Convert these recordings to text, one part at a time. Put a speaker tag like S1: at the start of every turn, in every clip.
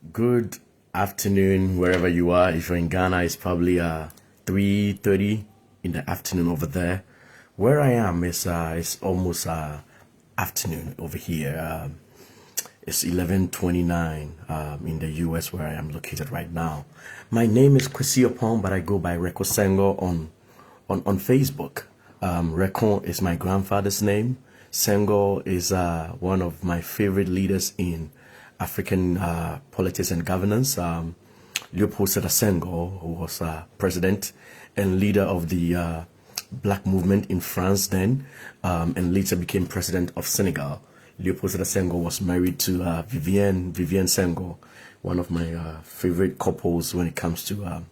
S1: Good afternoon, wherever you are. If you're in Ghana, it's probably 3:30 in the afternoon over there. Where I am is it's almost afternoon over here. It's 11:29 in the US where I am located right now. My name is Kwesi Opon, but I go by Reko Sengo on Facebook. Reko is my grandfather's name. Sengo is one of my favorite leaders in African politics and governance. Leopold Sedar Senghor, who was president and leader of the black movement in France then, and later became president of Senegal. Leopold Sedar Senghor was married to Vivienne Senghor, one of my favorite couples when it comes to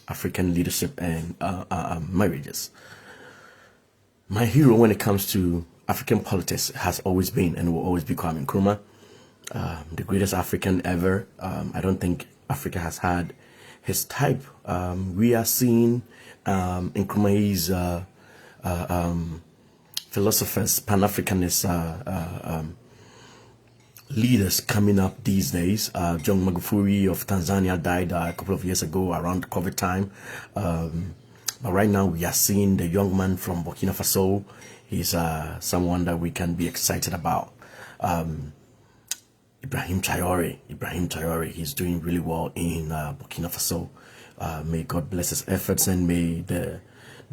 S1: African leadership and marriages. My hero when it comes to African politics has always been and will always be Kwame Nkrumah, the greatest African ever. I don't think Africa has had his type. We are seeing Nkrumah's philosophers, Pan-Africanist leaders coming up these days. John Magufuli of Tanzania died a couple of years ago around COVID time. But right now we are seeing the young man from Burkina Faso. He's someone that we can be excited about. Ibrahim Traore, he's doing really well in Burkina Faso. May God bless his efforts, and may the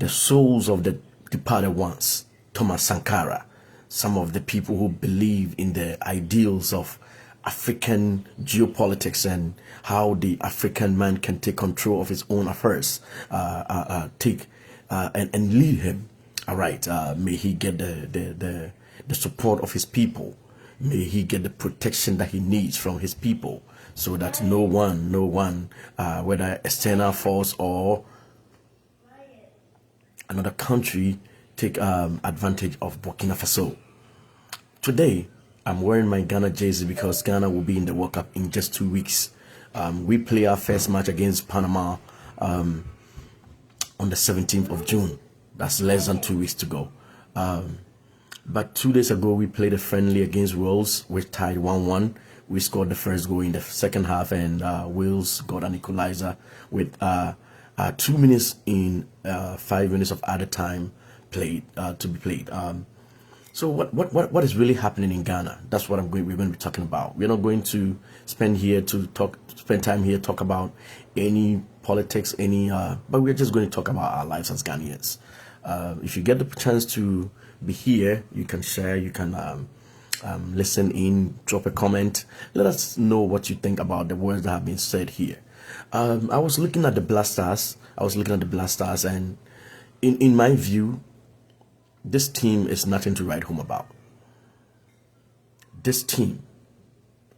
S1: souls of the departed ones, Thomas Sankara, some of the people who believe in the ideals of African geopolitics and how the African man can take control of his own affairs, and lead him. All right, may he get the support of his people. May he get the protection that he needs from his people, so that no one, whether external force or another country, take advantage of Burkina Faso. Today, I'm wearing my Ghana jersey because Ghana will be in the World Cup in just 2 weeks. We play our first match against Panama on the 17th of June. That's less than 2 weeks to go. But 2 days ago, we played a friendly against Wales. We tied 1-1. We scored the first goal in the second half, and Wales got an equalizer with 2 minutes in 5 minutes of added time to be played. So what is really happening in Ghana? That's what we're going to be talking about. We're not going to spend time here talk about any politics, but we're just going to talk about our lives as Ghanaians. If you get the chance to be here, you can share, you can listen in, drop a comment, let us know what you think about the words that have been said here. I was looking at the Blasters, and in my view, this team is nothing to write home about. This team,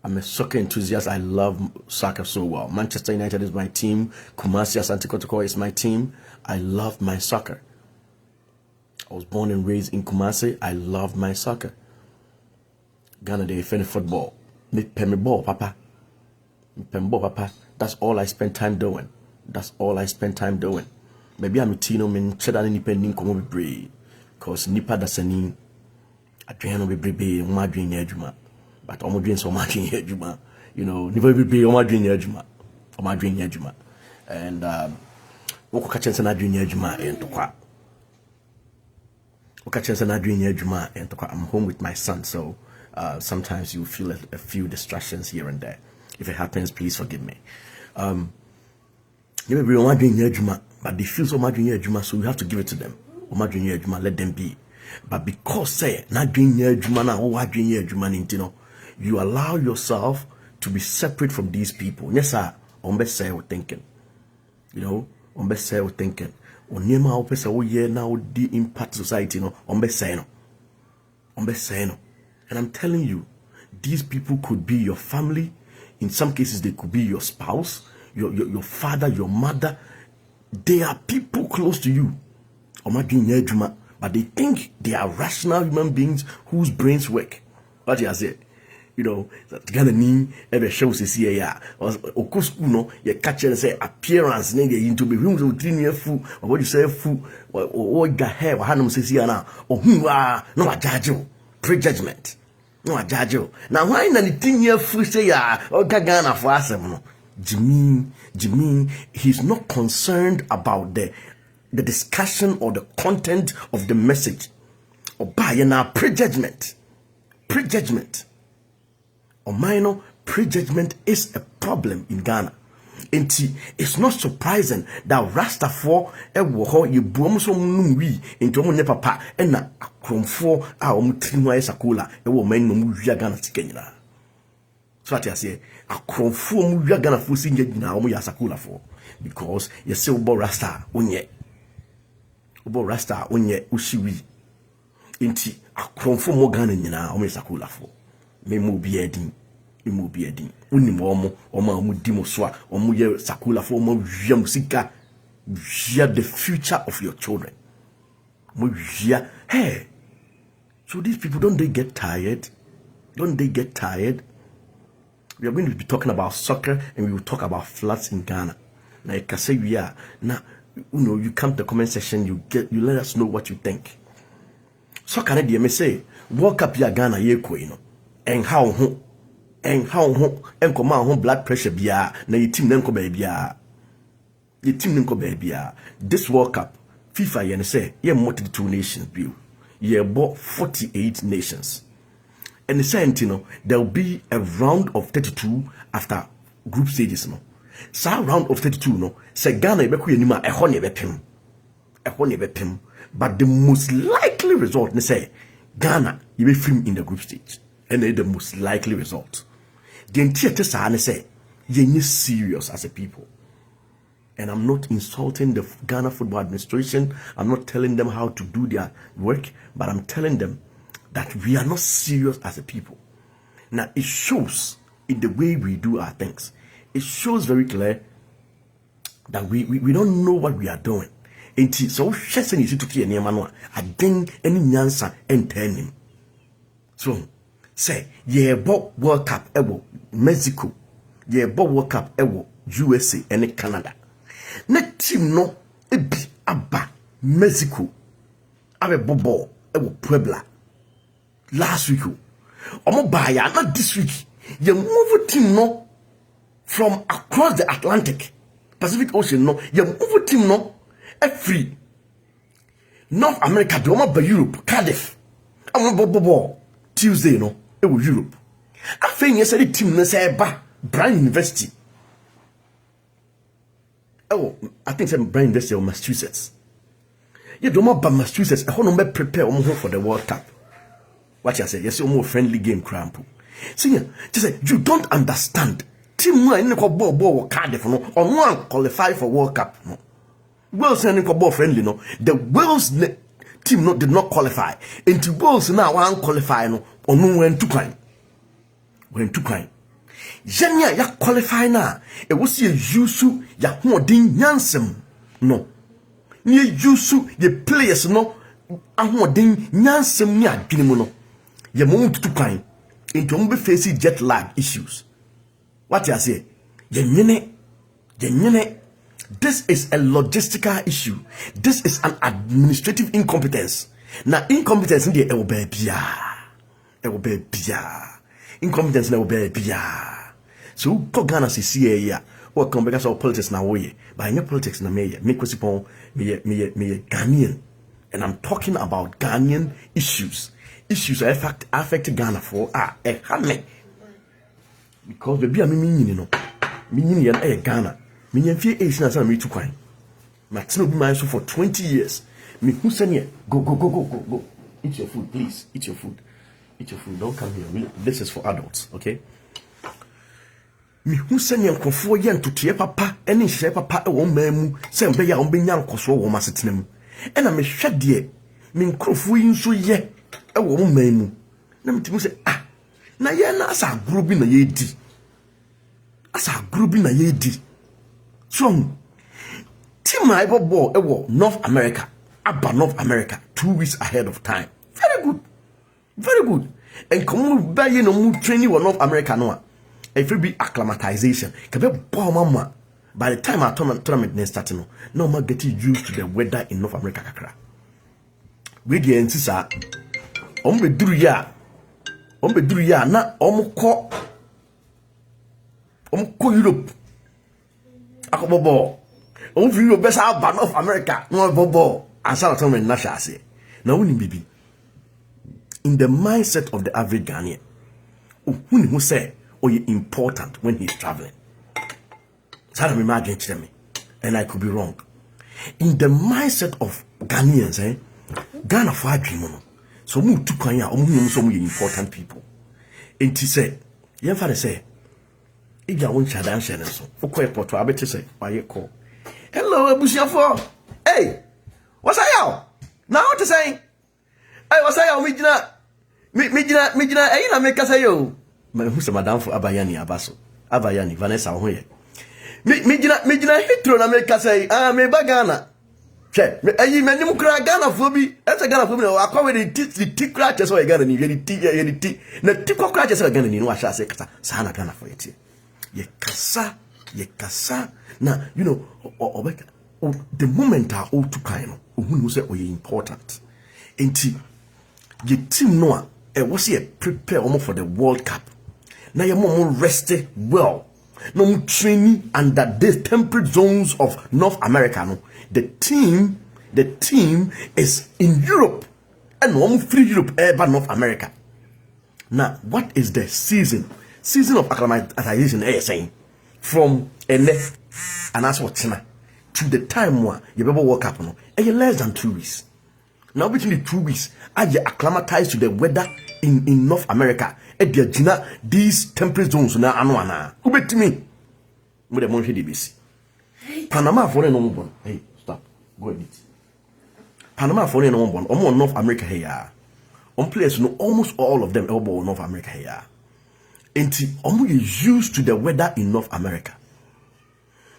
S1: I'm a soccer enthusiast. I love soccer so well. Manchester United is my team. Kumasi Asante Kotoko is my team. I love my soccer. I was born and raised in Kumasi. I love my soccer. Ghana, they defend football. Me ball, papa. That's all I spend time doing. Maybe I'm a tino, men cheddar independent come be because nipa dasani adriano be brebe omadwin adwuma, but omadwin so omadwin adwuma, nipa be omadwin adwuma, and woko ka chense na adwin adwuma entokwa. I'm home with my son, so sometimes you feel a few distractions here and there. If it happens, please forgive me. But they feel so much in your so we have to give it to them. Let them be. But because say you allow yourself to be separate from these people. Yes, sir. Thinking. Thinking. Onyema opesa wo ye na wo di impact society no ombese no. And I'm telling you, these people could be your family. In some cases they could be your spouse, your father, your mother. They are people close to you. But they think they are rational human beings whose brains work. What you say? Ghana ni ebe show se see ya oku school no ye catch and say appearance na dey into be room to three fu or what you say fu or ga hair or hanum se see na ohun wa no wa judge prejudgment. No ajajo. Now why na the thing here fu say ya oga Ghana for asem no. Jimmy, he's not concerned about the discussion or the content of the message. Or by na prejudgment. Or minor prejudgment is a problem in Ghana. And it's not surprising that Rastafor ewo you boom so numi into mo ne papa and na akromfo a omo trinwa esakula ewo man no mu wia Ghana tikanyina. So what I say akromfo mu wia Ghana fo si nyina omo ya sakula for because you say obo Rasta onye ushiwi inti akromfo mo Ghana nyina omo esakula for me mo bi edin unim omo dimo swa omo ye sakula for omo wia musika wia the future of your children mo wia hey. So these people, don't they get tired? We are going to be talking about soccer and we will talk about floods in Ghana. Now you can say we are now, you come to the comment section, you let us know what you think. Soccer na may say World Cup ya Ghana ye and how and come out blood pressure bia na your team nenko bia this World Cup FIFA yen say ye multi 2 nations bill ye bought 48 nations and the saying there will be a round of 32 after group stages no sa round of 32 no say Ghana be ku yanima e ho ne be pem but the most likely result ne say Ghana you be film in the group stage and the most likely result the entire sa ne say ye serious as a people. And I'm not insulting the Ghana Football Administration. I'm not telling them how to do their work, but I'm telling them that we are not serious as a people. Now, it shows in the way we do our things. It shows very clear that we don't know what we are doing. And so, Shessen is to keep any man, I think any nyansa and turn him. So, say, yeah, Bob World Cup, Mexico, yeah, Bob World Cup, USA, and Canada. Na team no ebi aba Mexico abe bobo ewo Puebla last week omo baya not this week ye move team no from across the Pacific Ocean no ye move team no free North America do omo ba Europe Cardiff omo bobo Tuesday no ewo Europe afen ye say team no say ba Brown University. Oh, I think some Brown University of Massachusetts. You don't want Massachusetts. I want to prepare for the World Cup. What you say? Yes, more friendly game cramp. See, just say you don't understand. Team one in the ball Cardiff no, or one qualify for World Cup no. Wales and ball friendly no. The Wales team no did not qualify. Into Wales now one qualify no. Or no when to kind. Jenya ya qualify na e wosi ye yusu ya hoden nyansem no ni yusu ye players no ahoden nyansem ni adwene mu no ye mo tutu kwan into mo be face jet lag issues. What you say ye nyene this is a logistical issue. This is an administrative incompetence. Na incompetence in the e wo ba bia incompetence na wo ba bia. So Ghana see here what come because of politics now way. But in politics na me kwesipon me Ghanaian. And I'm talking about Ghanaian issues. Issues that affect Ghana for hame. Because baby me yan Ghana. Me yan fie age na me too kwan. Martin be my so for 20 years. Me who send here go. Eat your food, please. Eat your food. Don't come here. This is for adults, okay? Me who send you for yen to tear papa any share papa a woman send be ya be yan koso wo masetenem and I me hwede me nkrofo yin so ye e wo man mu na me timi say na ye na asa agro bi na ye di so team I ball e wo North America 2 weeks ahead of time. Very good and come by you no mu training wo North America no if it be acclimatization, by the time our tournament is starting, no more getting used to the weather in North America. We the NCSA, be duru ya na omko Europe akobobo fi Europe besa ban of America no bobo ansa to me na shase na woni bibi in the mindset of the average Ghanaian who say important when he's traveling. So I imagine to me, and I could be wrong. In the mindset of Ghanaians, Ghana for dream. So move to Kenya, some important people. And he said, "Your father say, if you want to dance, so for quite what I better say, why you call? Hello, Ohyirafour. Hey, what's I now? What to say? Hey, what's I Mijina, I make us yo. Who's a madam for Abayani Abaso? Abayani, Vanessa Hoye. Mijina hitro na make us say, me bagana. Che, ayi menu kra Ghana fobi. That's a Ghana fobi. I call it the tick cratches or Ghana, the tea, the tick cratches or Ghana, you know, I shall say, Sana Ghana for it. Ye kasa. Now, you know, the moment are all too kind, who say, oh, important. Ain't ye team Noah. Was here prepare almost for the World Cup. Now you're more rested well. No more training under the temperate zones of North America. No, the team is in Europe and no more free Europe, but North America. Now, what is the season of acclimatization? Saying from and that's what to the time where you ever World Cup. No, less than 2 weeks. Now between the 2 weeks, I get acclimatized to the weather in North America. These temperate zones na anwana. Ubet me. With the money DBC. Panama for no one. Hey, stop. Go ahead. Panama for no one. Almost North America here. On place no almost all of them elbow North America here. And almost used to the weather in North America.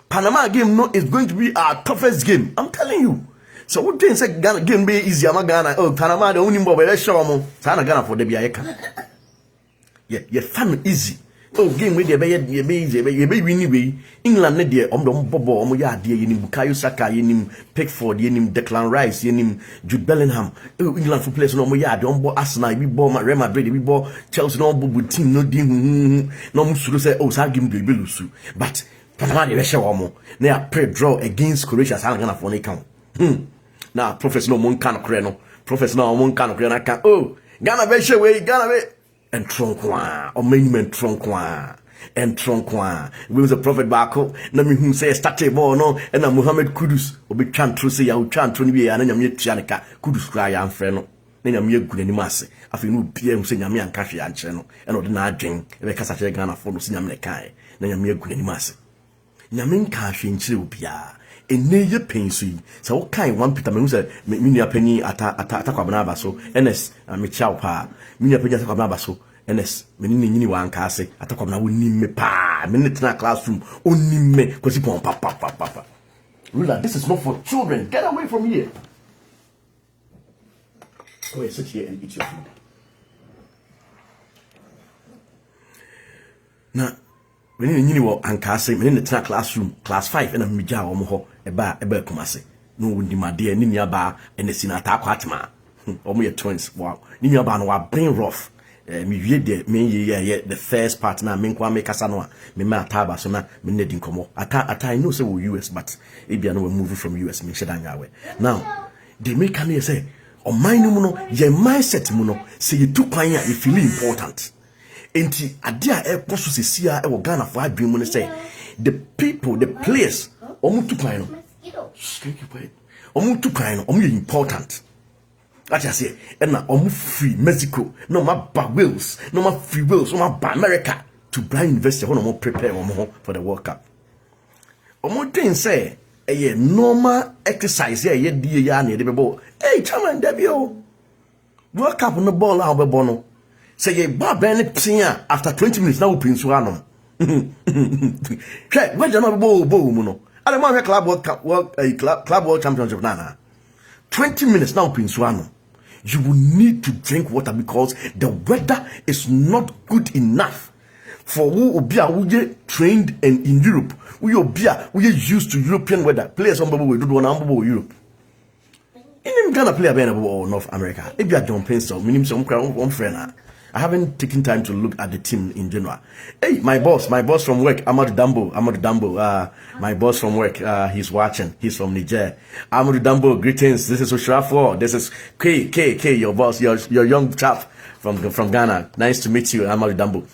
S1: Panama game is going to be our toughest game. I'm telling you. So what things say Ghana game be easy? I'm Ghana. Oh, Panama the only boy let's show them. Sana Ghana for the biayeka. Yeah, fun easy. Oh, game with the be winning way. England ne there. Bobo ya there. Yenim Bukayo Saka. Yenim Pickford. Yenim Declan Rice. Yenim Jude Bellingham. Oh, England for players no ya. Don't Arsenal. We bought Real Madrid. We bought Chelsea. No bobo team. No ding. No musuru say. Oh, sa game be lusu. But Panama the show them. They are pre-draw against Croatia. Sana Ghana for ne count. Now, professor no one can creno. Professor no one can creno. Oh, Ghana be show way. Ghana be. And tronkwa or monument tronkwa and tronkwa. We was a prophet bako. Na me who say start ball no and na Muhammad Kudus obi twan tro say ya twan tro ni bi ya na nyame tuaneka Kudus kra ya amfre no na nyame aguna ni mase afi no bia hu say nyame anka hwe anche no e no de na adwen e be kasa che Ghana fo no say nyame kai na nyame aguna ni mase nyame nka hwe nchire obia ene ye pensu so what kind one Peter me say me nua pani ata kwabana aba so ns me chao pa me nua pani ata kwabana aba so ns me ni nyini wa anka ase ata kwabana woni me pa me net na classroom oni me kwesi pon papa ruler this is not for children, get away from here. Go ahead, sit here and eat your food. Now when you know anka ase me net na classroom class 5 and me ja wo mo ho eba kumase no wundi made ni nia ba enesi na ta kwatma omo ye twins wow ni nia ba no wa brain rough me wie de me ye the first part na me kwa me kasa no me ma ta ba so na me nedi nkomo ata I know say we US but e bia no we move from US me sheda nyawe now they make can say on my no no ye mindset mu no say you too kwan ya you feel important enti ade a ekoso sesia e wo Ghana for adwen mu no say the people the place omutu kwan no omutu kwan no omu important that I say and na omu free Mexico no ma ba Wales no ma free Wales no ma ba America to Brian University when omu prepare omu for the World Cup omu den say a normal exercise here ye die ya na de bebo hey chairman debio World Cup no ball a bebo no say ye ba ben tia after 20 minutes now open so anom okay we jana bo mu no ale ma hwe club world championship na 20 minutes now open so anom you will need to drink water because the weather is not good enough for who obia we trained and in Europe we obia we used to European weather players on babo we do one ambo Europe in Ghana player be na North America e bia John Pencil minim some kra on friend na I haven't taken time to look at the team in general. Hey, my boss from work, Amadou Dambo. My boss from work, he's watching. He's from Niger. Amadou Dambo, greetings. This is Ohyirafour. This is K, your boss, your young chap from Ghana. Nice to meet you, Amadou Dambo.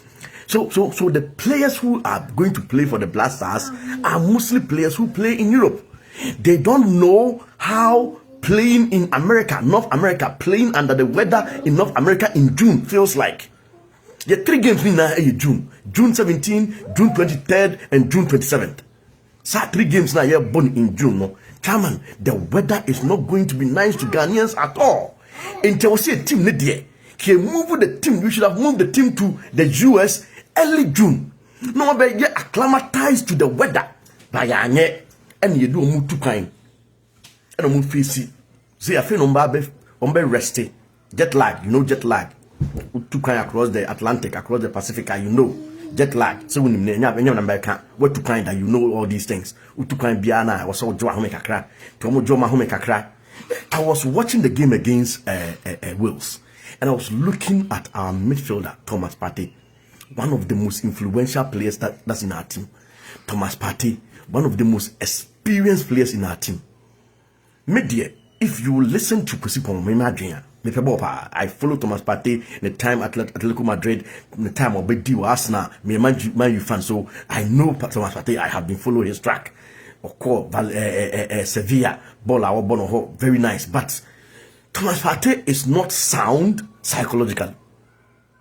S1: So the players who are going to play for the Black Stars are mostly players who play in Europe. They don't know how playing in America, North America, playing under the weather in North America in June feels like. The 3 games in June 17, June 23rd, and June 27th. So 3 games now you're born in June. No, come on, the weather is not going to be nice to Ghanaians at all. Until we see a team there, he moved the team. You should have moved the team to the US early June. No, but get acclimatized to the weather. And you do move too kind. And move face. See, I feel on be resting. Jet lag, you know jet lag. Too kind across the Atlantic, across the Pacific, you know jet lag. So when you what too kind that you know all these things. Too kind biana. I was so joa home kakra. Tomo joma home kakra. I was watching the game against Wales, and I was looking at our midfielder Thomas Partey, one of the most influential players that's in our team. Thomas Partey, one of the most experienced players in our team. Media, if you listen to Kusipon, I follow Thomas Partey the time at Atletico Madrid, the time of Bedi Arsenal, me Man U fan, so I know Thomas Partey. I have been following his track. Of course, Sevilla, Bola, Bono, very nice. But Thomas Partey is not sound psychologically.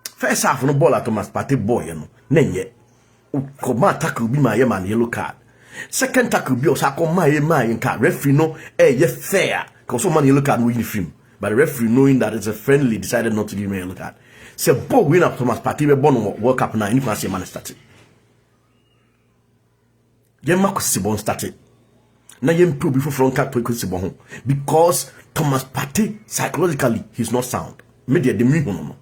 S1: First half, no ball at Thomas Partey boy, you know. Nenye, Koma tackle be my man yellow card. Second tackle be also my card. Referee no, ye fair. Cause so man yellow card win the film. But the referee, knowing that it's a friendly, decided not to give me a look at. Say, ball win up Thomas Partey, we born World Cup now. You can see man started. Yen Marcus Sibon started. Now yen pro before front cut to Sibon because Thomas Partey psychologically he's not sound. Media the me no.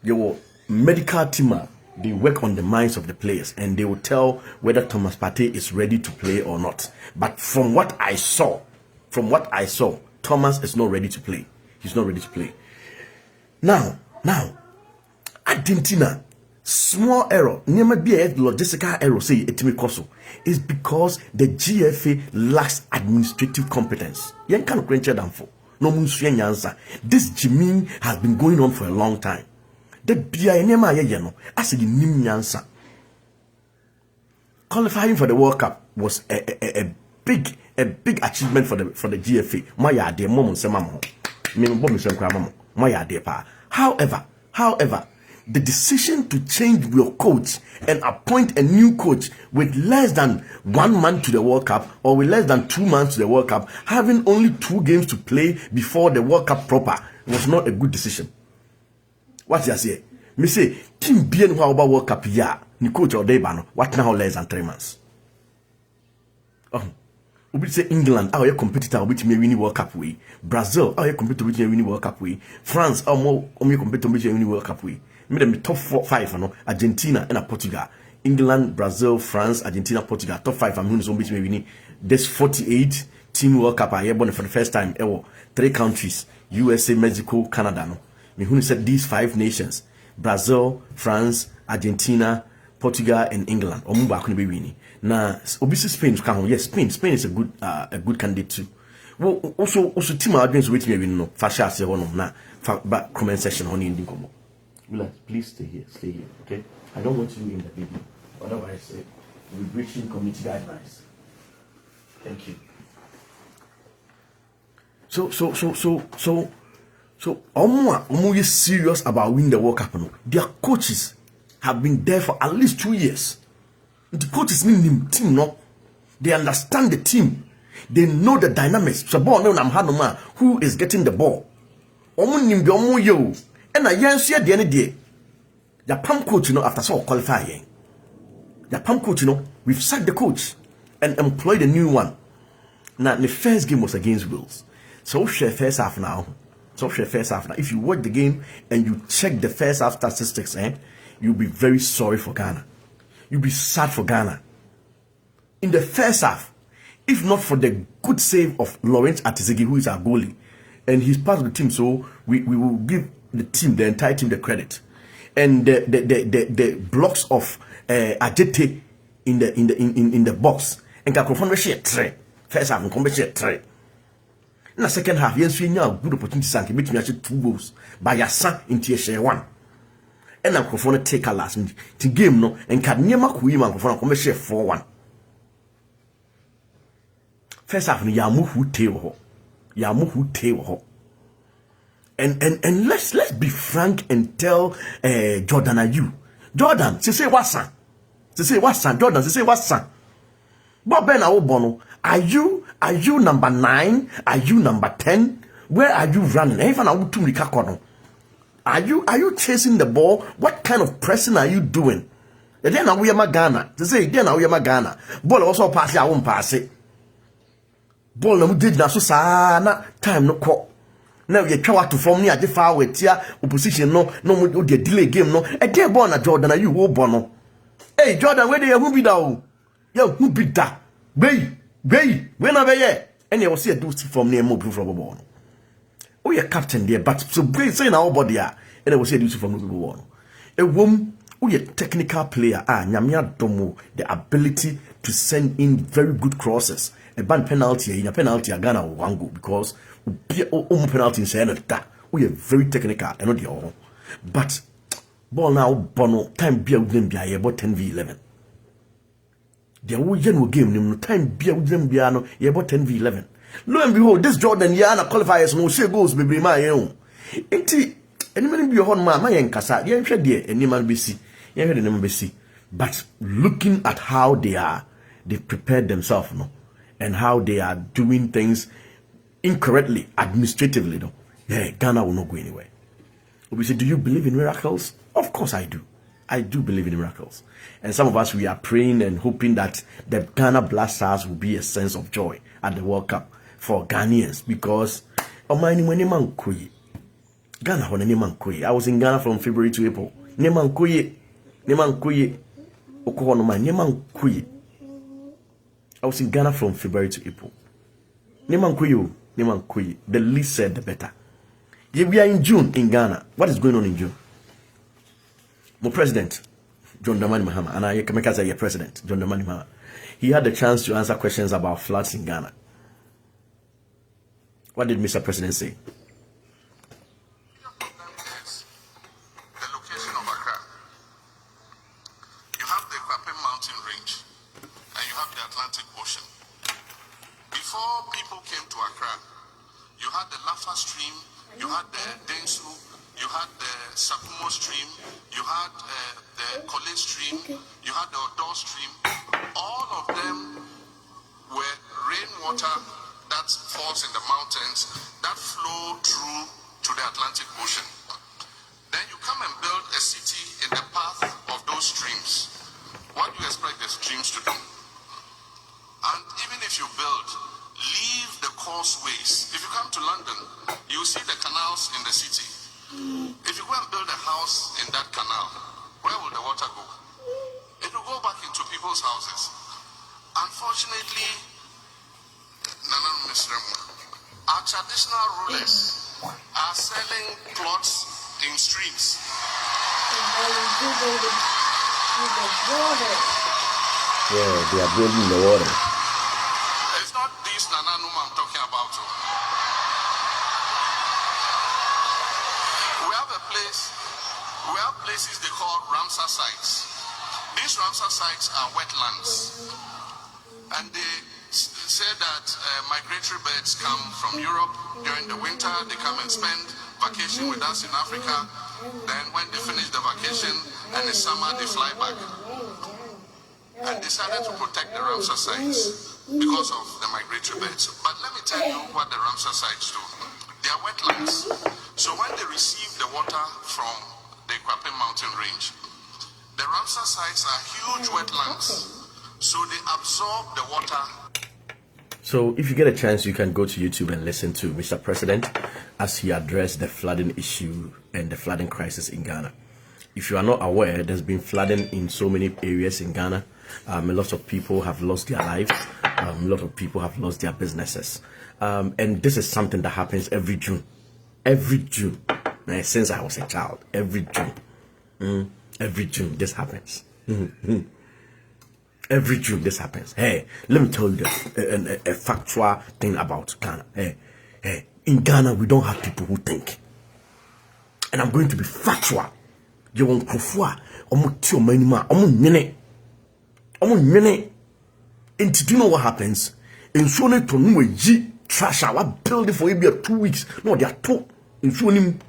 S1: Your medical team, they work on the minds of the players and they will tell whether Thomas Partey is ready to play or not. But from what I saw, Thomas is not ready to play. He's not ready to play. Now, Argentina, small error. Never be a logistical error. Say it koso is because the GFA lacks administrative competence. Yen kind of crencher than for no answer. This Jimin has been going on for a long time. The BI nema yeno as a nim answer. Qualifying for the World Cup was a big achievement for the GFA. Maya de momon semamo. Me bom sem kwa mamo. Maya de pa. However, the decision to change your coach and appoint a new coach with less than 1 month to the World Cup or with less than 2 months to the World Cup, having only 2 games to play before the World Cup proper, was not a good decision. What you say? Me say, team bien how about World Cup ya, ni coach or debano, what now less than 3 months? Oh. We say England, our competitor which may win World Cup way. Brazil, our competitor which may win World Cup way. France, our more competitor which may win World Cup way. Made them top 5, no? Argentina and Portugal. England, Brazil, France, Argentina, Portugal. Top 5, I'm going to which may win. There's 48 team World Cup are born for the first time. 3 countries: USA, Mexico, Canada. No, me who said these 5 nations: Brazil, France, Argentina, Portugal, and England. Omumba couldn't be winning. Now, obviously Spain come. Yes, Spain is a good candidate too. Well, also team audience wait me no. Fasha say one na. Back comment section honey in Dinkomo. Please stay here, okay? I don't want you in the video. Otherwise, we're breaching community guidelines. Thank you. So, Omo is serious about winning the World Cup. No? Their coaches have been there for at least 2 years. The coaches mean team, no? They understand the team. They know the dynamics. So, who is getting the ball? Omo yo. And I answer the end day. The PAM coach, after so qualifying. The PAM coach, we've sacked the coach and employed a new one. Now, the first game was against Wales. So, share first half now. If you watch the game and you check the first half statistics, you'll be very sorry for Ghana. You'll be sad for Ghana. In the first half, if not for the good save of Lawrence Atizigi, who is our goalie, and he's part of the team, so we will give the team, the entire team, the credit, and the blocks of agite in the box. And Kakrofon share three. First half, come share three. In the second half, yes, we now good opportunity to make me actually 2 goals by your son into share 1. And I'm going to take a last minute to game no and can near my queen man for come share 4-1. First half, Yamu who tail ho. And let's be frank and tell Jordan and you. Jordan, say what's son? Jordan, say what's son? But Ben Bono, are you number 9? Are you number 10? Where are you running? Even I would to are you chasing the ball? What kind of pressing are you doing? Then now we are Ghana. To say then now we are Ghana. Ball also pass, I won't pass it. Ball no did na so sana time no call. Now you try to form near the far with here opposition no the delay game no. A dear ball na Jordan are you bono. Hey Jordan, where they who be down? Yo, who be that? Bay, when are they? And you will see a do from near mobile from a ball. Oh, you're captain there, but so great saying our body are, and I will say do from mobile one. A woman, oh, you're technical player, Nyamia Domo, the ability to send in very good crosses. A bad penalty, in a penalty, Ghana will one go because be penalty in saying that we are very technical and not your own. But ball now, Bono, time be out them be about 10v11. The general game no time be with them biano ye about 10v11. Lo and behold, this Jordan Yana qualifiers no say goals be my own. Enti any be hon ma yen kasa ye hwe de any man be see. Ye hwe de nem be see. But looking at how they prepared themselves no and how they are doing things incorrectly administratively no. Yeah, Ghana will not go anywhere. We say, do you believe in miracles? Of course I do. I do believe in miracles. And some of us, we are praying and hoping that the Ghana Black Stars will be a sense of joy at the World Cup for Ghanaians because Ghana, I was in Ghana from February to April. I was in Ghana from February to April. The least said the better. We are in June in Ghana. What is going on in June? My president, John Dramani Mahama, and I can say your president, John Dramani Mahama, he had the chance to answer questions about floods in Ghana. What did Mr. President say?
S2: The location of Accra. You have the Kwapem Mountain Range, and you have the Atlantic Ocean. Before people came to Accra, you had the Lafa Stream, you had the Densu, you had the Sakumo Stream, you had the Kole Stream, you had the Odo Stream. All of them were rainwater that falls in the mountains that flow through to the Atlantic Ocean. Then you come and build a city in the path of those streams. What do you expect the streams to do? And even if you build, leave the causeways. If you come to London, you see the canals in the city. If you go and build a house in that canal, where will the water go? It will go back into people's houses. Unfortunately, our traditional rulers are selling plots in streams.
S1: Yeah, they are building the water.
S2: It's not this Nananuma I'm talking about. We have places they call Ramsar sites. These Ramsar sites are wetlands. And they say that migratory birds come from Europe during the winter. They come and spend vacation with us in Africa. Then when they finish the vacation and it's summer, they fly back. And decided to protect the Ramsar sites because of the migratory birds. But let me tell you what the Ramsar sites do. They are wetlands. So when they receive the water from the Kwapem Mountain Range, the Ramsar sites are huge wetlands. So they absorb the water.
S1: So if you get a chance, you can go to YouTube and listen to Mr. President as he addressed the flooding issue and the flooding crisis in Ghana. If you are not aware, there's been flooding in so many areas in Ghana. A lot of people have lost their lives. A lot of people have lost their businesses. And this is something that happens every June. Every June. since I was a child. Every June this happens. Every June this happens. Hey, let me tell you a factual thing about Ghana. Hey, in Ghana we don't have people who think. And I'm going to be factual. You won't kufua. Omo manima. Omo nyene. And do you know what happens? In Sone to no ye trash our building for maybe 2 weeks. No, they are two. In Sone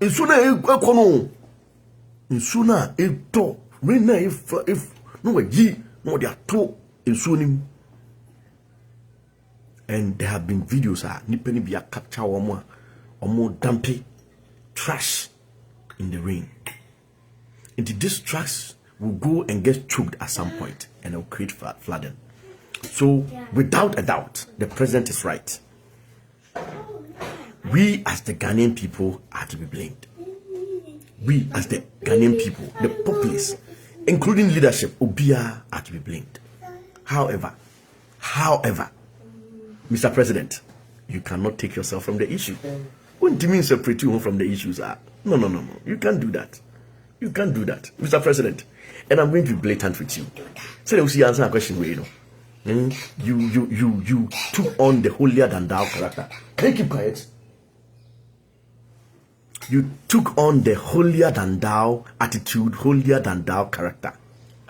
S1: ekono. In Sona do. When if no ye no they are two in Sone. And there have been videos nipeni be a capture omo dumpy trash in the rain. And this trash will go and get choked at some point and it will create flooding. So without a doubt, the president is right. We as the Ghanaian people are to be blamed. We as the Ghanaian people, the populace, including leadership, Obia, are to be blamed. However, Mr. President, you cannot take yourself from the issue. What do you mean separate you from the issues? No. You can't do that. You can't do that, Mr. President. And I'm going to be blatant with you. So let me answer a question where you took on the holier than thou character. Can you keep quiet? You took on the holier than thou attitude, holier than thou character.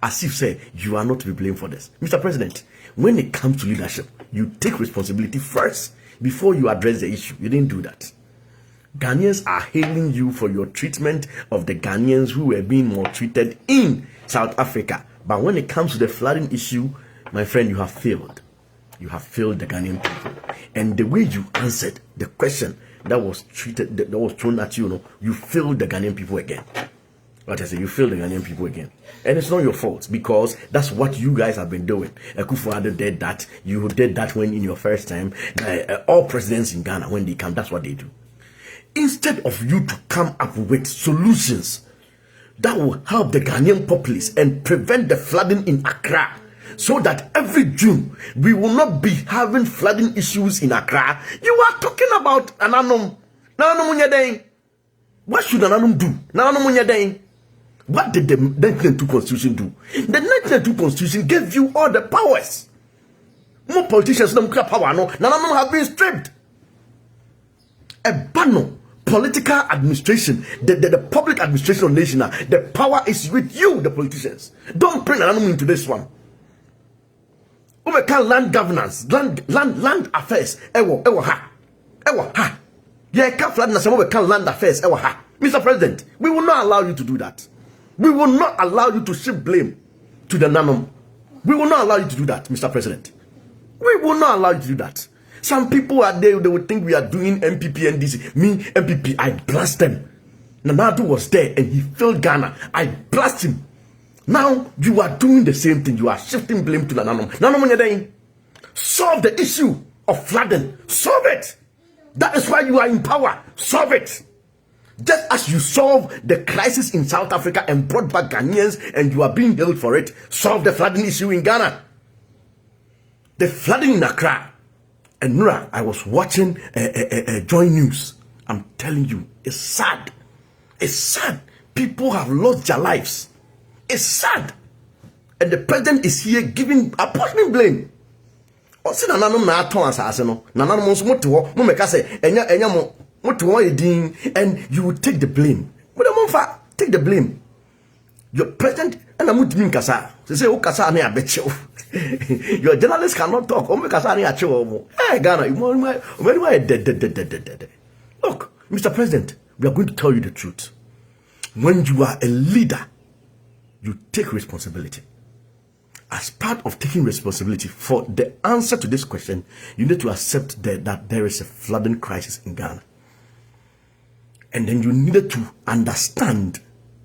S1: As if say you are not to be blamed for this. Mr. President, when it comes to leadership, you take responsibility first before you address the issue. You didn't do that. Ghanaians are hailing you for your treatment of the Ghanaians who were being maltreated in South Africa. But when it comes to the flooding issue, my friend, you have failed. You have failed the Ghanaian people. And the way you answered the question that was thrown at you, you failed the Ghanaian people again. What I say, you failed the Ghanaian people again. And it's not your fault because that's what you guys have been doing. Akufo-Addo did that. You did that when in your first time. All presidents in Ghana, when they come, that's what they do. Instead of you to come up with solutions that will help the Ghanaian populace and prevent the flooding in Accra, so that every June we will not be having flooding issues in Accra, you are talking about Nananum. What should Nananum do? What did the 1992 Constitution do? The 1992 Constitution gave you all the powers. More politicians don't have power. Nananum have been stripped. A banner. Political administration, the public administration of nation, the power is with you, the politicians. Don't bring Nananum into this one. We can land governance, land affairs. Ewo ha. Yeah, can't flood na we can land affairs. Ewo ha. Mr. President, we will not allow you to do that. We will not allow you to shift blame to the Nananum. We will not allow you to do that, Mr. President. We will not allow you to do that. Some people are there, they would think we are doing MPP and DC. Me, MPP, I blast them. Nanado was there and he failed Ghana. I blast him. Now, you are doing the same thing. You are shifting blame to Nananum. Solve the issue of flooding. Solve it. That is why you are in power. Solve it. Just as you solve the crisis in South Africa and brought back Ghanaians and you are being held for it, solve the flooding issue in Ghana. The flooding in Accra. And Nura, I was watching Joy News. I'm telling you, it's sad. It's sad. People have lost their lives. It's sad. And the president is here apportioning blame. Osi Nananum na aton asase no. Nananum nso motewo, mo meka say enya mo motewo edin and you will take the blame. But take the blame. Your president and amutimi nkasa. Say o kasa na abeche. Your journalists cannot talk. Hey, Ghana, look, Mr. President, we are going to tell you the truth. When you are a leader, you take responsibility. As part of taking responsibility for the answer to this question, you need to accept that there is a flooding crisis in Ghana. And then you needed to understand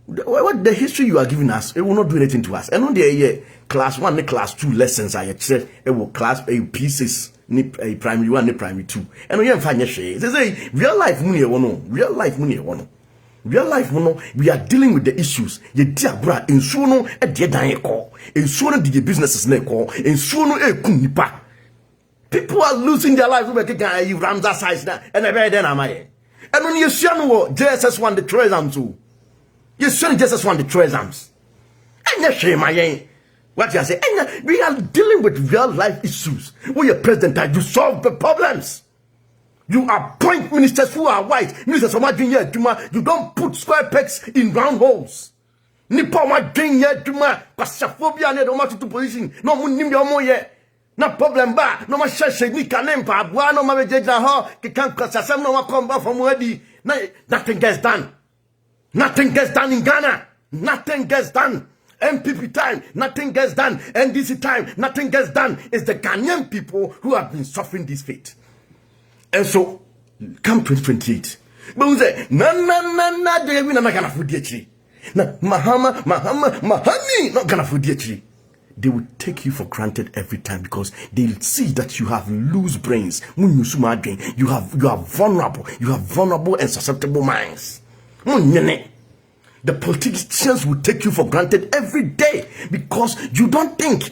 S1: what the history you are giving us. It will not do anything to us. And on the class 1 and class 2 lessons I said it will class a pieces ni primary 1 and primary 2. And we find say real life money real life money real life we are dealing with the issues. Ye dia bra ensuo no e de dan ekọ. Ensuo no de businesses na ekọ. Ensuo no ekum nipa. People are losing their lives over Ramza size na and e be then am I. And when you see JSS1 the treasures too. You see JSS1 the treasures. And you shame my what you say? We are dealing with real life issues. When you're president, you solve the problems. You appoint ministers who are white. Ministers from Juma. You don't put square pegs in round holes. Nipa ma dwenya Juma. Kwasaphobia ne do ma to position. No munim yo mo ye. Na problem ba. No ma sheshe ni kanempa abua no ma bejeja ho. Ki kan kwasasem no ma come back from wadi. Nothing gets done. Nothing gets done in Ghana. Nothing gets done. MPP time, nothing gets done. NDC time, nothing gets done. It's the Ghanaian people who have been suffering this fate. And so, come 2028. But we say, na, they win not gonna food yet. Na, Mahani, not gonna food yet. They will take you for granted every time because they'll see that you have loose brains. You are vulnerable. You have vulnerable and susceptible minds. The politicians will take you for granted every day because you don't think.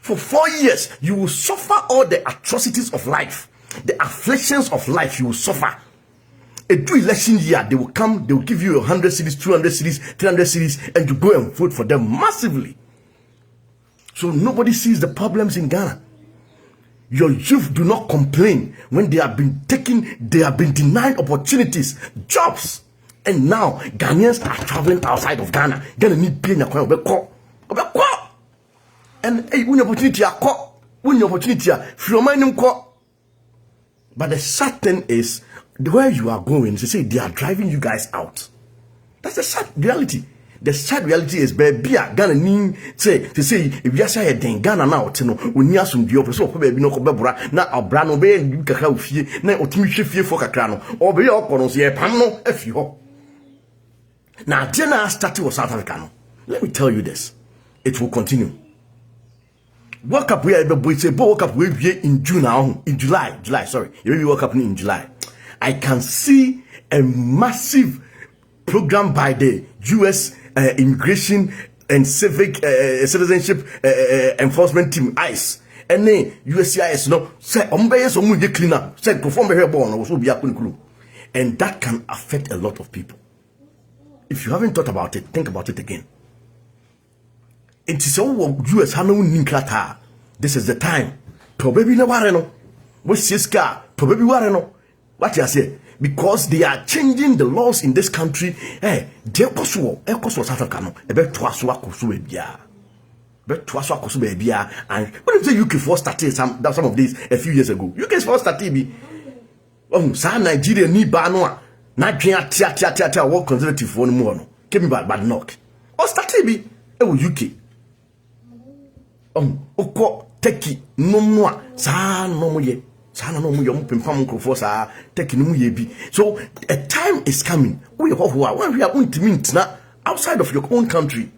S1: For 4 years, you will suffer all the atrocities of life, the afflictions of life you will suffer. A 2 election year, they will come, they will give you 100 cities, 200 cities, 300 cities, and you go and vote for them massively. So nobody sees the problems in Ghana. Your youth do not complain when they have been denied opportunities, jobs. And now Ghanaians are traveling outside of Ghana. Ghana need pay and hey, when opportunity but the sad thing is where you are going, they say they are driving you guys out. That's the sad reality. The sad reality is baby Ghana need say if you say den Ghana now no oni asomdwe opeso ko baby no ko bebura na obra no be you kakra ofie na otimi hwe fie for kakra no obe ye okono so ye pam no afi ho. Now, Jenna started with South Africa. Let me tell you this. It will continue. Work up where the say woke up in June now. In July, sorry. You woke up in July. I can see a massive program by the US Immigration and Civic Citizenship Enforcement Team, ICE. And then USCIS, no, say, get clean up, say, perform a born, or so be a and that can affect a lot of people. If you haven't thought about it, think about it again. It is all US Hanu. This is the time. Probably no wareno. What's this car? Probably wareno. What you say? Because they are changing the laws in this country. Hey, they koso South Africa. Ebe twaso akoso ebia. Ebe twaso akoso ebia. And when you say UK first started some of these a few years ago. UK first started be. Oh, sa Nigeria ni ba no. Na dwen tia wo conservative for no more no keep me bad knock o start be e wo UK okọ Turkey no mo a sa no mo ye mo pempam nkrofo sa Turkey no mo ye bi. So a time is coming we ho a when we are ultimate outside of your own country.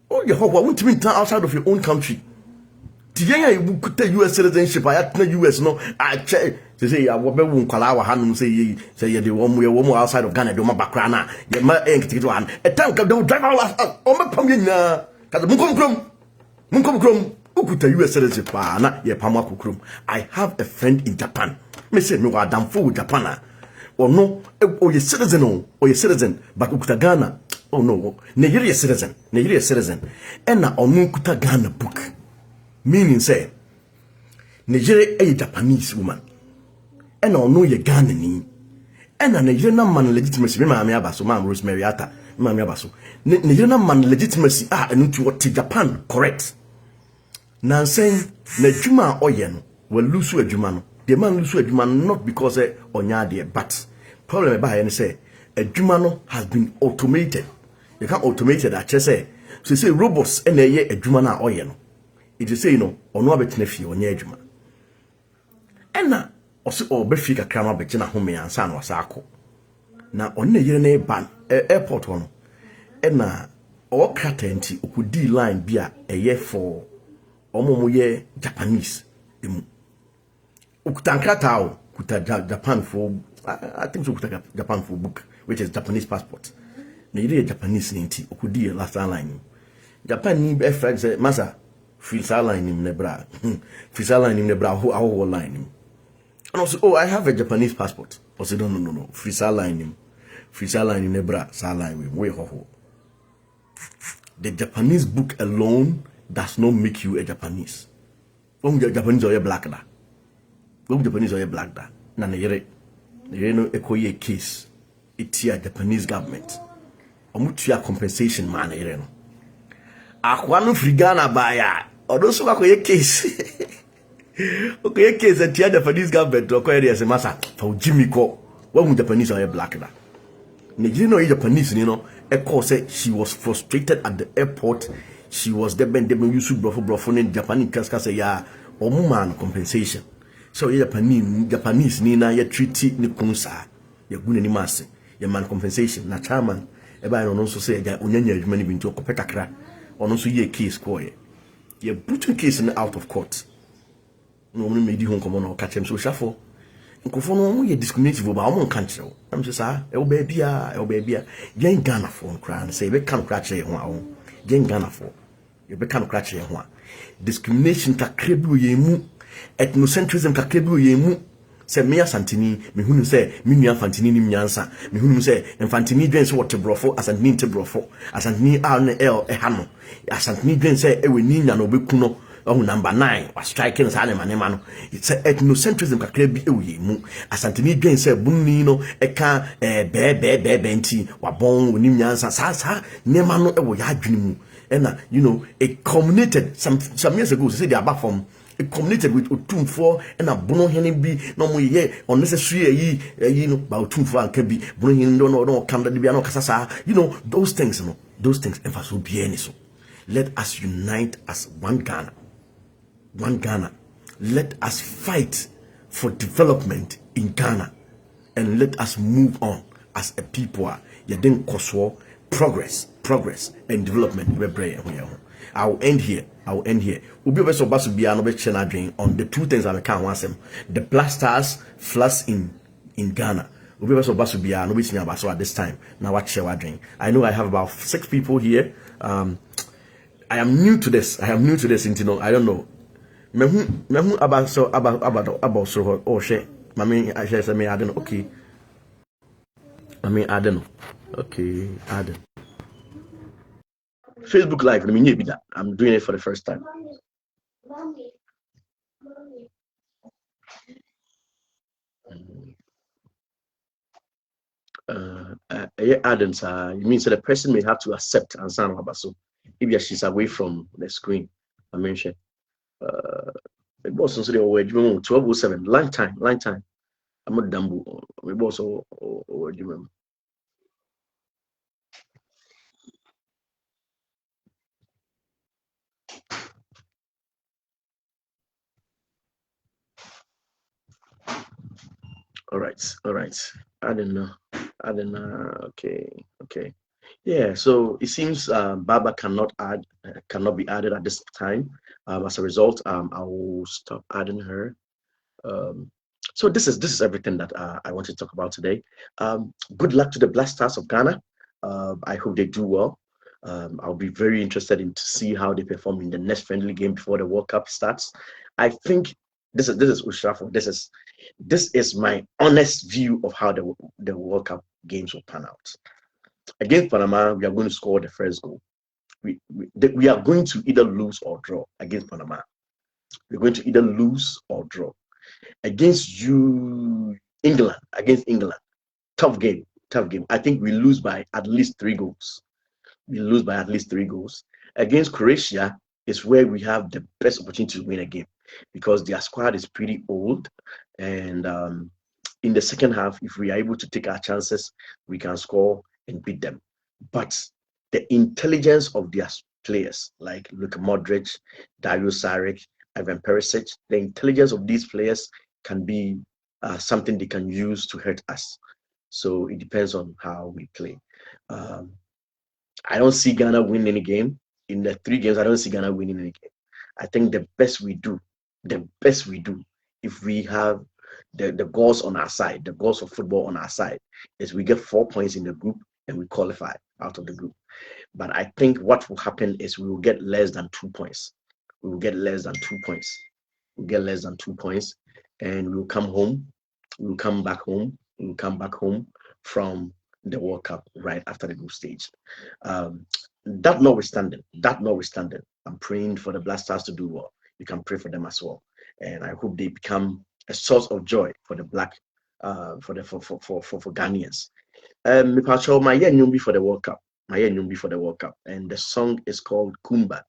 S1: Oh you ho ultimate outside of your own country. Tiya you put the US citizenship I at US no I check. They say I will be kwala hanum say the one outside of Ghana do ma bakra na ye ma enkiti one a time they will drive out o ma pam nyina cuz munkom krom ukuta US citizenship pa na ye pam akokrom. I have a friend in Japan. Me say me wa damfo with Japan or no or ye citizen but ukuta Ghana. Oh no ne yire citizen and na onu ukuta Ghana book meaning say Nigeria a Japanese woman and I know you Ghana ni and an Nigerian man legitimacy Mama Abaso Mam Rosemary Ata Mama Abaso Nigerian man legitimacy and to what Japan correct now saying Nejuma Oyen will lose a Jumano the man lose a Juman not because Onyade but problem by and say a Jumano has been automated. You can't automate it. I just say robots and a Jumana Oyen. It is say ono abetena fie onye adwuma ena oso obefi kakra ma begina home ansa na wasako na onne yire na ban airport hono ena o krata nti okudi line bia eye for omomo ye Japanese emu okutankrata o kuta Japan for I think so kuta Japan for book which is Japanese passport na yire Japanese nti okudi last line Japan ni be friend say masa Free line in Nebra. Free line in Nebra, who our line. And I said, oh, I have a Japanese passport. I said, no. Free line him. Free line in Ebra, line way ho. The Japanese book alone does not make you a Japanese. When you Japanese or black da. When Japanese or black da. Na yere no ekoye case. It's a Japanese government. Omutua compensation man yere no. Akwano free Ghana baya. Odoso akoye case. Okay, case at the Japanese government or query as a massa for Jimmy Ko. When Japanese or black da. You know, Japanese, you know, Echo said she was frustrated at the airport. She was there when they used to brofo in Japanese kaska say ya or man compensation. So Japanese nina ya treaty ni kunsa ya gune ni mase ya man compensation na chairman eba no so say ya onyanya adwuma ni bintu okopeta kra ono so ye case ko ye put case in out of court no me medi hon komo no ka chem so Ohyirafour nkofo no mo ye discriminative ba mo nka nkyerɛ am say sa e wo ba bia yen Ghana for kra say be kan kra kyerɛ ho awo yen Ghana for ye be kan kra kyerɛ ho a discrimination kakra bi ye mu ethnocentrism kakra bi ye mu se me asantini me hunu se me nua fantini ni nyansa me hunu se fantini dwen se wote brofo asantini te brofo asantini r n l e ha no asantini dwen se e we ni nya no beku no number 9 was striking sa ne manema no it's ethnocentrism kakra bi e mu asantini dwen se bunni no e ka be nti wabon oni nyansa sa nema no e wo ya adwene mu and you know it culminated some years ago say they are back from it culminated with Otumfo and a bono hene bi no mo ye unnecessary you know about Otumfo and can be bono hene no can be no kasasa you know those things ever so be any so let us unite as one Ghana let us fight for development in Ghana and let us move on as a people ya den koswo progress and development I will end here. Ubi obeso basu bia no be chena adwen on the two things I can want the blasters floods in Ghana. Ubi obeso basu bia no be chena baso at this time. Now what share adwen. I know I have about 6 people here. I am new to this. You know, I don't know. Mehu about so oh share. I share say me I don't know. Okay. I don't know. Okay, I don't. Facebook Live, I'm doing it for the first time. Addons, it means that the person may have to accept and sound about so if she's away from the screen. I mentioned it was also 1207, long time. I'm not dumb. We also remember. All right. I don't know. Okay. Yeah. So it seems Baba cannot be added at this time. As a result, I will stop adding her. So this is everything that I want to talk about today. Good luck to the Black Stars of Ghana. I hope they do well. I'll be very interested in to see how they perform in the next friendly game before the World Cup starts. I think this is Ohyirafour. This is my honest view of how the World Cup games will pan out. Against Panama, we are going to score the first goal. We are going to either lose or draw against Panama. We're going to either lose or draw. Against England, tough game. I think we lose by at least 3 goals. Against Croatia is where we have the best opportunity to win a game because their squad is pretty old. And in the second half, if we are able to take our chances, we can score and beat them. But the intelligence of their players, like Luka Modric, Dario Saric, Ivan Perisic, the intelligence of these players can be something they can use to hurt us. So it depends on how we play. I don't see Ghana win any game. In the 3 games, I don't see Ghana winning any game. I think the best we do, if we have the goals on our side, the goals of football on our side, is we get 4 points in the group and we qualify out of the group. But I think what will happen is we will get less than 2 points. and we'll come home. We'll come back home. We'll come back home from the World Cup right after the group stage. Um, that notwithstanding, I'm praying for the Black Stars to do well. You can pray for them as well, and I hope they become a source of joy for the black, for Ghanaians. Mipacho, my year nyumbi for the World Cup. My year nyumbi for the World Cup, and the song is called Kumba.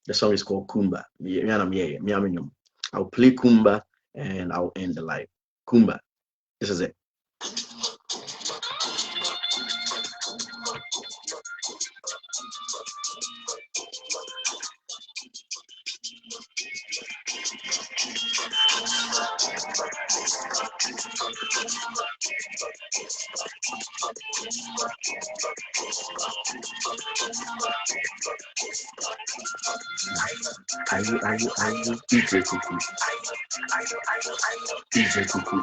S1: The song is called Kumba. I'll play Kumba and I'll end the live. Kumba. This is it. Are you DJ Kuku? DJ Kuku.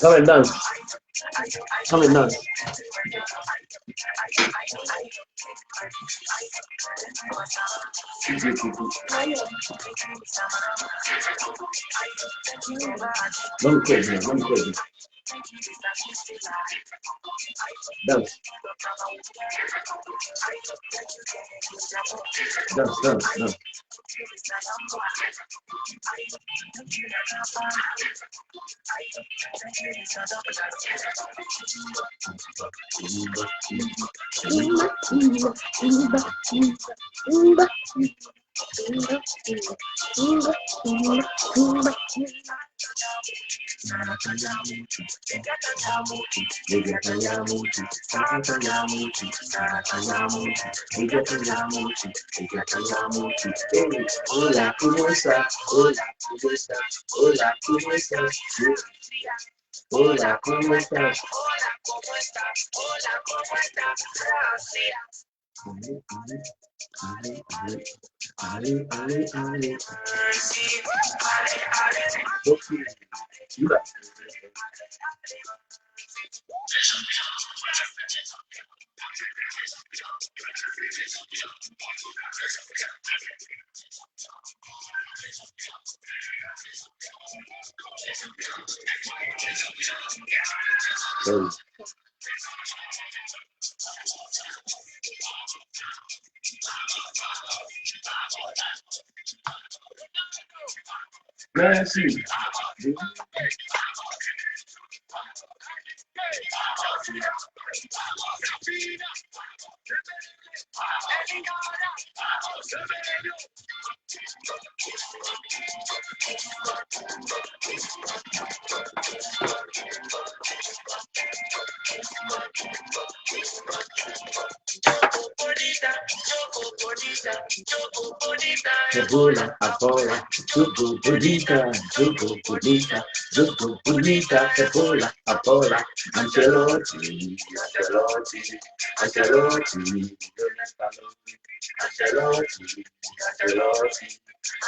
S1: Come and dance. Come and dance. DJ Kuku. Don't crazy, don't crazy. Dance. Dance, dance, dance. Hola, ¿cómo estás? Hola, ¿cómo estás? Hola, ¿cómo estás? Hola, ¿cómo estás? Hola, ¿cómo estás? Hola, ¿cómo estás? Gracias. Ale, ale, ale, ale. Okay. You got so, merci. Ebola, Ebola, Jogo Bonita, Jogo Bonita, Jogo Bonita, Ebola, Ebola, Ancelotti, Ancelotti, Ancelotti, Ancelotti, Ancelotti,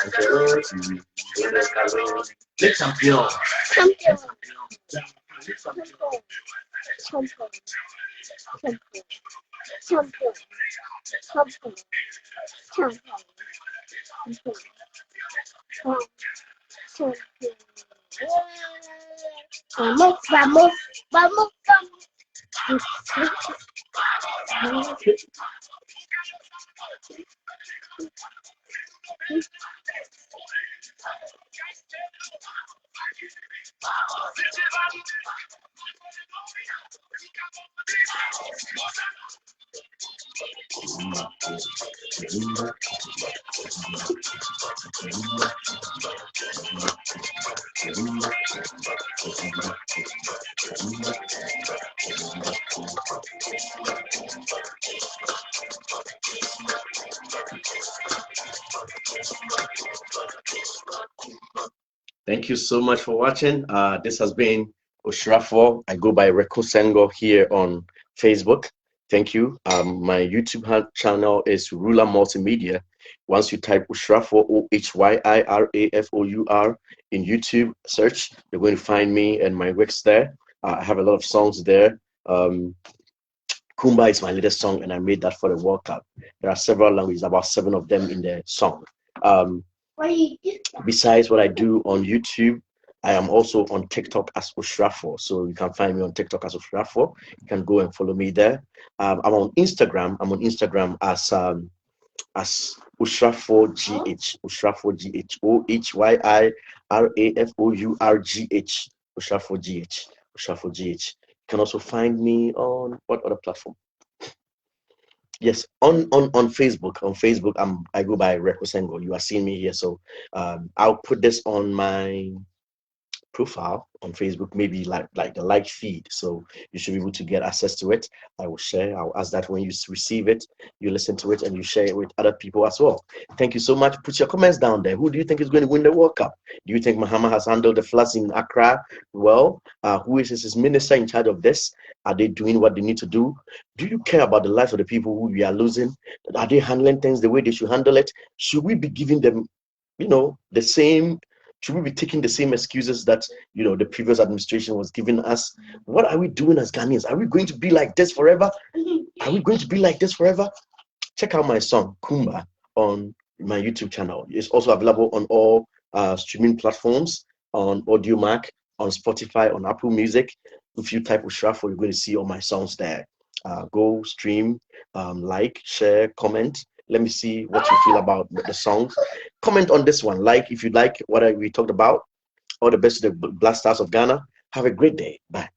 S1: Ancelotti, Ancelotti, les champions,
S3: Champion.
S1: les champions.
S3: Champion. Champion. Champion. Champion. Vamos, vamos, vamos, vamos.
S1: Thank you so much for watching. This has been Ohyirafour. I go by Reko Sengo here on Facebook. Thank you. My YouTube channel is Ruler Multimedia. Once you type Ohyirafour, Ohyirafour in YouTube search, you're going to find me and my works there. I have a lot of songs there. Kumba is my latest song, and I made that for the World Cup. There are several languages, about 7 of them in the song.
S3: Why you do that?
S1: Besides what I do on YouTube, I am also on TikTok as Ohyirafour. So you can find me on TikTok as Ohyirafour. You can go and follow me there. I'm on Instagram. I'm on Instagram as Ohyirafour GH. Ohyirafour GH. Ohyirafourgh. Ohyirafour GH. Ohyirafour GH. You can also find me on what other platform? Yes, on Facebook. On Facebook, I go by Rekosengo. You are seeing me here, so I'll put this on my profile on Facebook, maybe like the like feed, so you should be able to get access to it. I will share. I'll ask that when you receive it, you listen to it and you share it with other people as well. Thank you so much. Put your comments down there. Who do you think is going to win the World Cup? Do you think Mahama has handled the floods in Accra well? Who is his minister in charge of this? Are they doing what they need to do? Do you care about the lives of the people who we are losing? Are they handling things the way they should handle it? Should we be giving them, the same? Should we be taking the same excuses that the previous administration was giving us? What are we doing as Ghanaians? Are we going to be like this forever? Are we going to be like this forever? Check out my song Kumba on my YouTube channel. It's also available on all streaming platforms, on AudioMac, on Spotify, on Apple Music. If you type Ohyirafour, you're going to see all my songs there. Go stream, like, share, comment. Let me see what you feel about the songs. Comment on this one. Like if you like what we talked about. All the best to the Black Stars of Ghana. Have a great day. Bye.